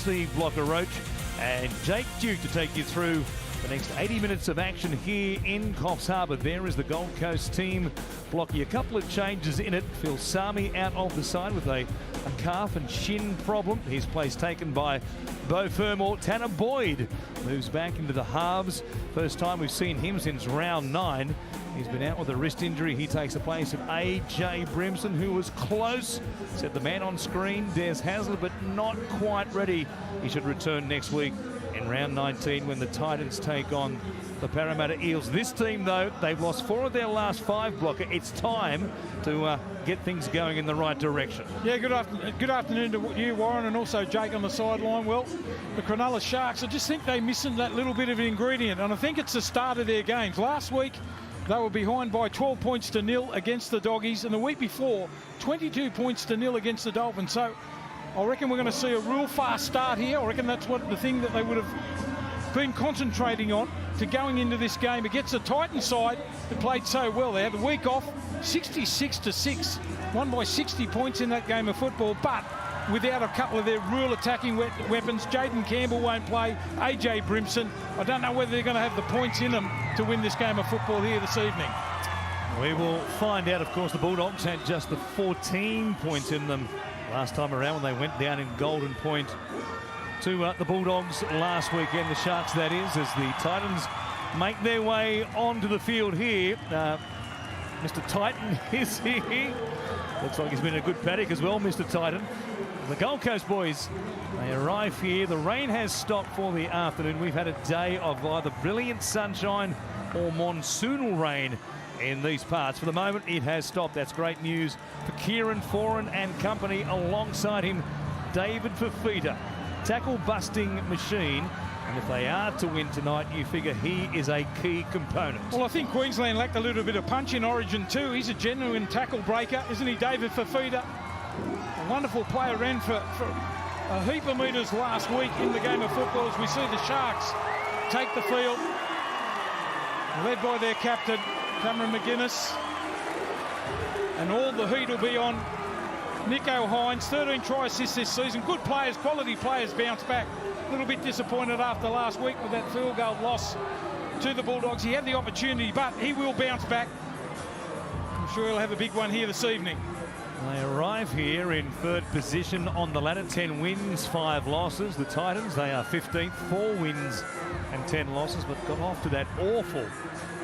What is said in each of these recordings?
Steve Blocker-Roach and Jake Duke to take you through the next 80 minutes of action here in Coffs Harbour. There is the Gold Coast team. Blocky, a couple of changes in it. Phil Sami out of the side with a calf and shin problem. His place taken by Beau Fermor. Tanner Boyd moves back into the halves. First time we've seen him since round 9. He's been out with a wrist injury. He takes the place of AJ Brimson, who was close. Said the man on screen, Des Hasler, but not quite ready. He should return next week in round 19 when the Titans take on the Parramatta Eels. This team, though, they've lost 4 of their last 5, Blocker. It's time to get things going in the right direction. Yeah, good afternoon to you, Warren, and also Jake on the sideline. Well, the Cronulla Sharks, I just think they're missing that little bit of an ingredient, and I think it's the start of their games. Last week, they were behind by 12 points to 0 against the Doggies, and the week before, 22 points to 0 against the Dolphins. So I reckon we're going to see a real fast start here. I reckon that's what the thing that they would have been concentrating on to going into this game against the Titans side that played so well. They had the week off, 66-6, won by 60 points in that game of football, but without a couple of their real attacking weapons. Jaden Campbell won't play, AJ Brimson. I don't know whether they're going to have the points in them to win this game of football here this evening. We will find out. Of course, the Bulldogs had just the 14 points in them last time around when they went down in Golden Point to the Bulldogs last weekend. The Sharks, that is, as the Titans make their way onto the field here. Mr. Titan is here. Looks like he's been a good paddock as well, Mr. Titan. The Gold Coast boys, they arrive here. The rain has stopped for the afternoon. We've had a day of either brilliant sunshine or monsoonal rain in these parts. For the moment, it has stopped. That's great news for Kieran Foran and company. Alongside him, David Fafita, tackle-busting machine. And if they are to win tonight, you figure he is a key component. Well, I think Queensland lacked a little bit of punch in Origin too. He's a genuine tackle breaker, isn't he, David Fafita? A wonderful player, ran for a heap of metres last week in the game of football as we see the Sharks take the field, led by their captain, Cameron McGuinness. And all the heat will be on Nicho Hines. 13 try assists this season. Good players, quality players bounce back. A little bit disappointed after last week with that field goal loss to the Bulldogs. He had the opportunity, but he will bounce back. I'm sure he'll have a big one here this evening. They arrive here in third position on the ladder. 10 wins, 5 losses. The Titans, they are 15th, 4 wins and 10 losses, but got off to that awful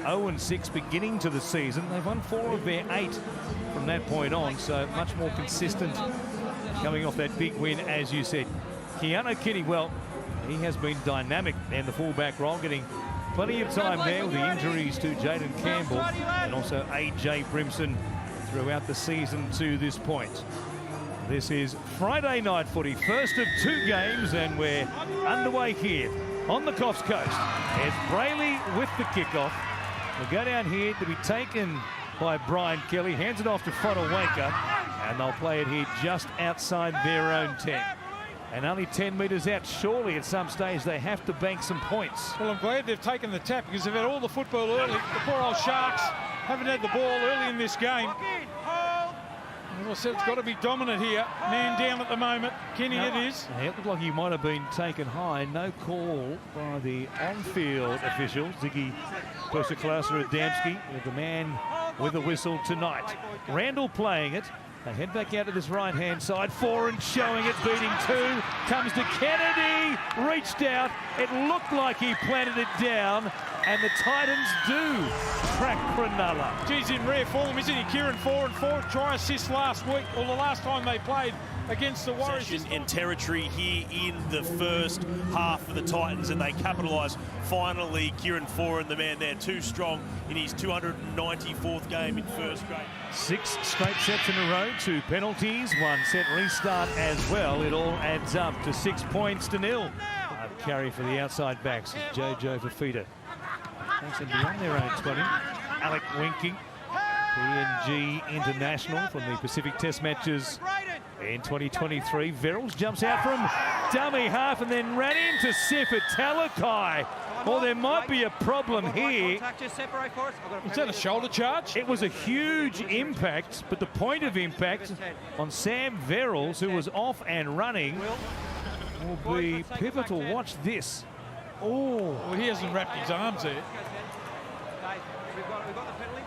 0-6 beginning to the season. They've won 4 of their 8 from that point on, so much more consistent coming off that big win, as you said. Keanu Kinney, well, he has been dynamic in the fullback role, getting plenty of time there with the injuries to Jaden Campbell and also AJ Brimson throughout the season to this point. This is Friday night footy, first of 2 games, and we're underway here on the Coffs Coast. It's Brayley with the kickoff. We'll go down here to be taken by Brian Kelly, hands it off to Fodawanka, and they'll play it here just outside their own 10. And only 10 metres out. Surely at some stage they have to bank some points. Well, I'm glad they've taken the tap because they've had all the football early. The poor old Sharks haven't had the ball early in this game. As I said, it's got to be dominant here. Man down at the moment. Kenny, it is. It looked like he might have been taken high. No call by the on-field official, Ziggy Persiklauser-Adamski, with the man with the whistle tonight. Randall playing it. They head back out to this right-hand side. Foran showing it, beating 2. Comes to Kennedy. Reached out. It looked like he planted it down. And the Titans do crack Cronulla. Geez, in rare form, isn't he? Kieran Foran, 4 try assists last week, or the last time they played against the Warriors. In territory here in the first half for the Titans, and they capitalise. Finally, Kieran Foran, the man there, too strong in his 294th game in first grade. 6 straight sets in a row, 2 penalties, 1 set restart as well. It all adds up to 6 points to 0. A carry for the outside backs, Jojo Fafita. Takes them beyond their own 20. Alec Winking, PNG international from the Pacific Test matches in 2023. Verrills jumps out from dummy half and then ran into Sifat Talakai. Well, there might be a problem here. Is that a shoulder charge? It was a huge impact, but the point of impact on Sam Verrills, who was off and running. will be pivotal. Watch this. Oh, well, he hasn't wrapped his arms there. We've got the penalty.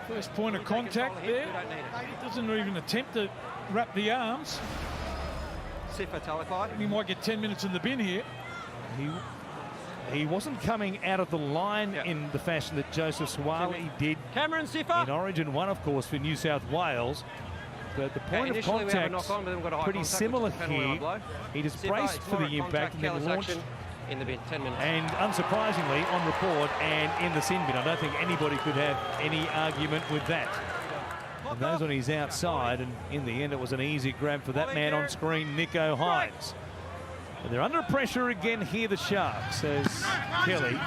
First point of contact there. He doesn't even attempt to wrap the arms. Sifa Talakai. He might get 10 minutes in the bin here. He wasn't coming out of the line in the fashion that Joseph Swali did Cameron Sifa. in Origin 1, of course, for New South Wales. But the point of contact, pretty similar here. He just braced for the impact and then launched. In the bin, 10 minutes. And unsurprisingly, on record and in the sin bin. I don't think anybody could have any argument with that. And those on his outside, and in the end, it was an easy grab for that man on screen, Nicho Hines. And they're under pressure again here, the Sharks, as Kelly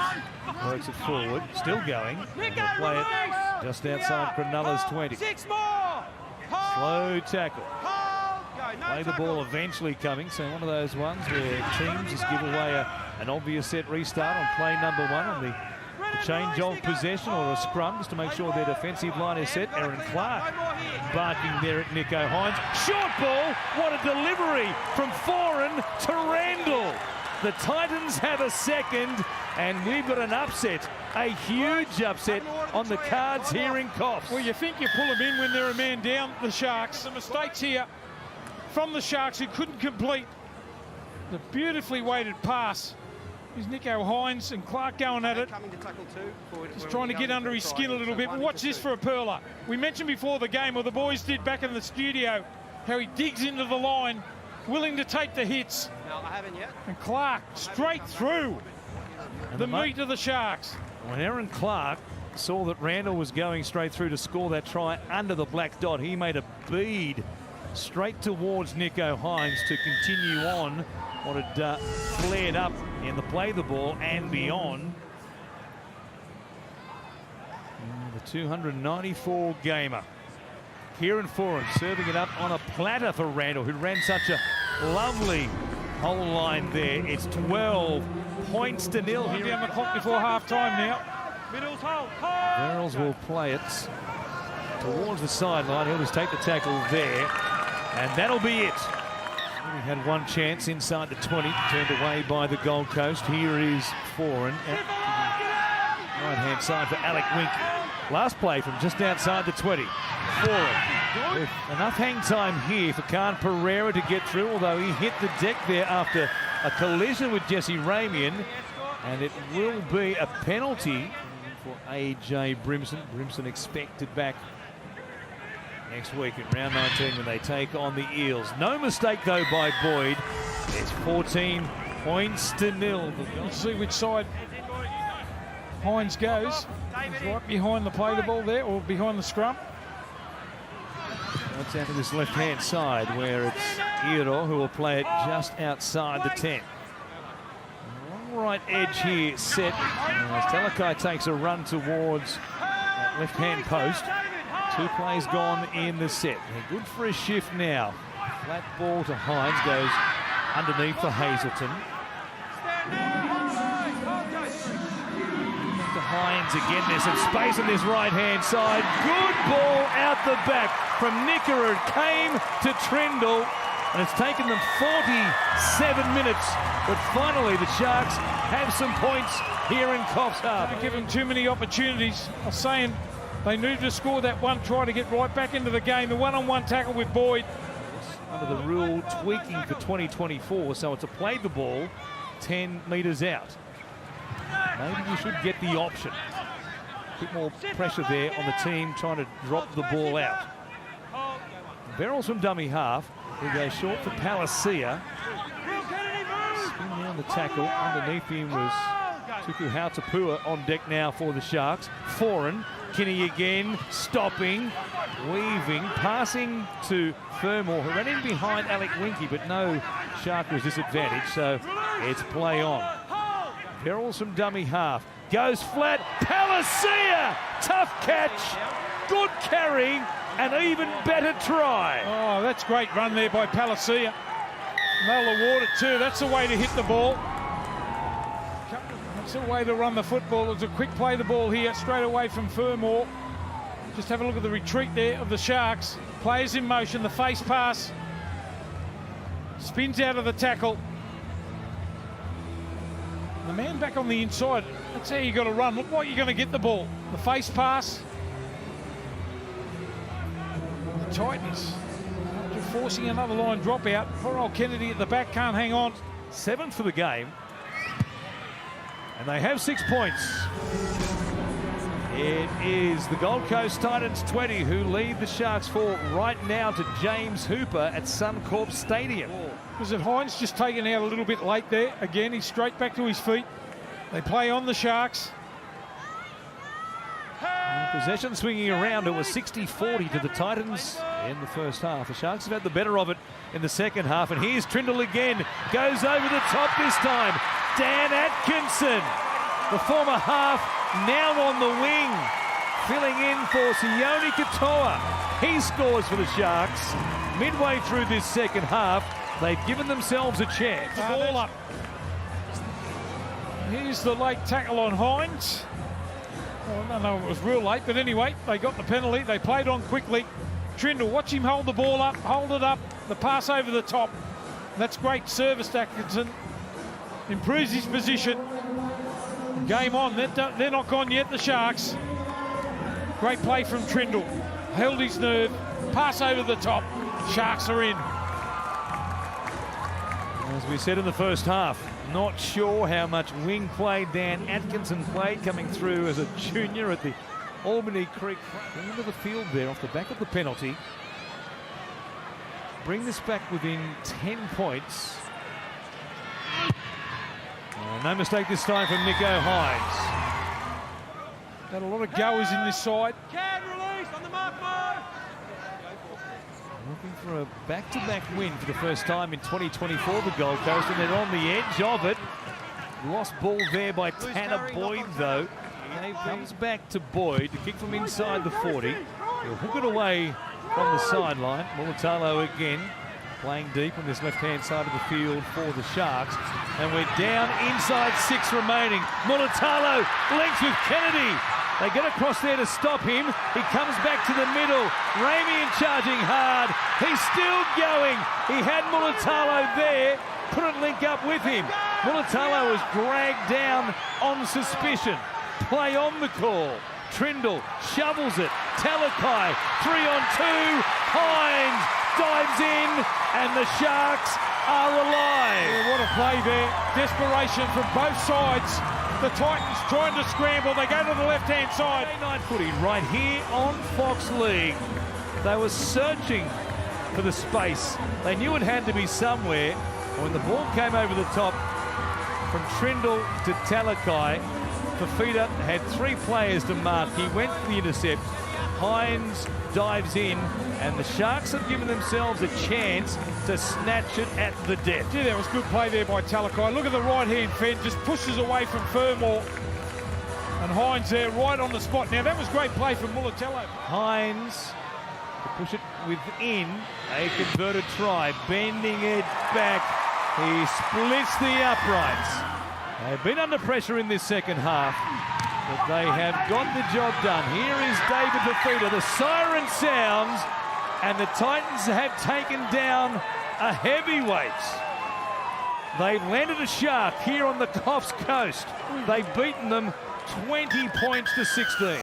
works it forward, still going. And they'll play it just outside Cronulla's 20. 6 more. Slow tackle. Play the ball eventually coming, so one of those ones where teams just give away an obvious set restart on play number 1 on the change of possession or a scrum just to make sure their defensive line is set. Aaron Clark barking there at Nicho Hines. Short ball, what a delivery from Foran to Randall. The Titans have a second, and we've got an upset, a huge upset on the cards here in Coffs. Well, you think you pull them in when they're a man down, the Sharks. The mistakes here from the Sharks, who couldn't complete the beautifully weighted pass. Here's Nicho Hines and Clark going at it. Just trying to get under his skin a little bit. But watch this for a perler. We mentioned before the game, or the boys did back in the studio, how he digs into the line, willing to take the hits. No, I haven't yet. And Clark straight through the meat of the Sharks. When Aaron Clark saw that Randall was going straight through to score that try under the black dot, he made a bead straight towards Nicho Hines to continue on what had flared up in the play the ball and beyond. The 294 gamer. Kieran Foran serving it up on a platter for Randall, who ran such a lovely whole line there. It's 12 points to nil here. Down the clock before half time now. Middle's hold. Verrills will play it towards the sideline. He'll just take the tackle there. And that'll be it. He had one chance inside the 20, turned away by the Gold Coast. Here is Foran. Right-hand side for Alec Winky. Last play from just outside the 20. Foran with enough hang time here for Khan Pereira to get through, although he hit the deck there after a collision with Jesse Ramian. And it will be a penalty for AJ Brimson. Brimson expected back next week in round 19 when they take on the Eels. No mistake though by Boyd. It's 14 points to nil. Let's see which side Hines goes. He's right behind the play the ball there, or behind the scrum. What's out to this left-hand side where it's Euro who will play it just outside the 10. Long right edge here set as Talakai takes a run towards that left-hand post. 2 plays gone in the set. They're good for a shift now. Flat ball to Hines, goes underneath for Hazelton. To Hines again, there's some space on this right-hand side. Good ball out the back from Nicker. It came to Trindle, and it's taken them 47 minutes. But finally, the Sharks have some points here in Coffs Harbour. Don't give them too many opportunities. I was saying, they need to score that one try to get right back into the game. The one-on-one tackle with Boyd. Under the rule tweaking for 2024, so it's a play the ball 10 metres out. Maybe you should get the option. A bit more pressure there on the team trying to drop the ball out. Barrels from dummy half. He goes short for Palacia. Spin down the tackle. Underneath him was Tuku Hautapua on deck now for the Sharks. Foran. Kinney again, stopping, weaving, passing to Fermor, who ran in behind Alec Winky, but no Shark was disadvantaged, so it's play on. Perils from dummy half, goes flat, Palacia! Tough catch, good carry, and even better try. Oh, that's great run there by Palacia. They'll award it too. That's the way to hit the ball. That's the way to run the football. It's a quick play the ball here, straight away from Fermor. Just have a look at the retreat there of the Sharks. Players in motion, the face pass. Spins out of the tackle. The man back on the inside, that's how you got to run. Look like you're going to get the ball. The face pass. The Titans after forcing another line dropout. Poor old Kennedy at the back can't hang on. 7th for the game. And they have 6 points. It is the Gold Coast Titans 20 who lead the Sharks 4 right now to James Hooper at Suncorp Stadium. Was it Hines just taken out a little bit late there? Again, he's straight back to his feet. They play on the Sharks. Possession swinging around. It was 60-40 to the Titans in the first half. The Sharks have had the better of it in the second half. And here's Trindle again. Goes over the top this time. Dan Atkinson, the former half, now on the wing. Filling in for Sione Katoa. He scores for the Sharks. Midway through this second half, they've given themselves a chance. Ball up. Here's the late tackle on Hines. Well, I don't know if it was real late, but anyway, they got the penalty. They played on quickly. Trindle, watch him hold the ball up, hold it up, the pass over the top. That's great service to Atkinson. Improves his position. Game on. They're not gone yet, the Sharks. Great play from Trindle. Held his nerve. Pass over the top. Sharks are in. As we said in the first half, not sure how much wing play Dan Atkinson played coming through as a junior at the Albany Creek. Into the field there off the back of the penalty. Bring this back within 10 points. No mistake this time from Nico Hines. Got a lot of goers in this side. Can release on the mark, Mo. Looking for a back-to-back win for the first time in 2024, the Gold Coast, and they're on the edge of it. Lost ball there by Tanner Boyd, though. He comes back to Boyd to kick from inside the 40. He'll hook it away from the sideline. Mulatalo again, playing deep on this left-hand side of the field for the Sharks. And we're down inside 6 remaining. Mulatalo links with Kennedy. They get across there to stop him. He comes back to the middle. Ramian charging hard. He's still going. He had Mulatalo there. Couldn't link up with him. Mulatalo was dragged down on suspicion. Play on the call. Trindle shovels it. Talakai 3-on-2. Hines dives in, and the Sharks are alive. Yeah, what a play there. Desperation from both sides. The Titans trying to scramble. They go to the left-hand side. Friday night footy right here on Fox League. They were searching for the space. They knew it had to be somewhere. When the ball came over the top from Trindle to Talakai, Fafita had 3 players to mark. He went for the intercept. Hines dives in, and the Sharks have given themselves a chance to snatch it at the death. Yeah, that was good play there by Talakai. Look at the right-hand fend, just pushes away from Fermor. And Hines there right on the spot. Now, that was great play from Mulatalo. Hines to push it within a converted try, bending it back. He splits the uprights. They've been under pressure in this second half, but they have got the job done. Here is David Fafita. The siren sounds, and the Titans have taken down a heavyweight. They've landed a Shark here on the Coffs Coast. They've beaten them 20 points to 16.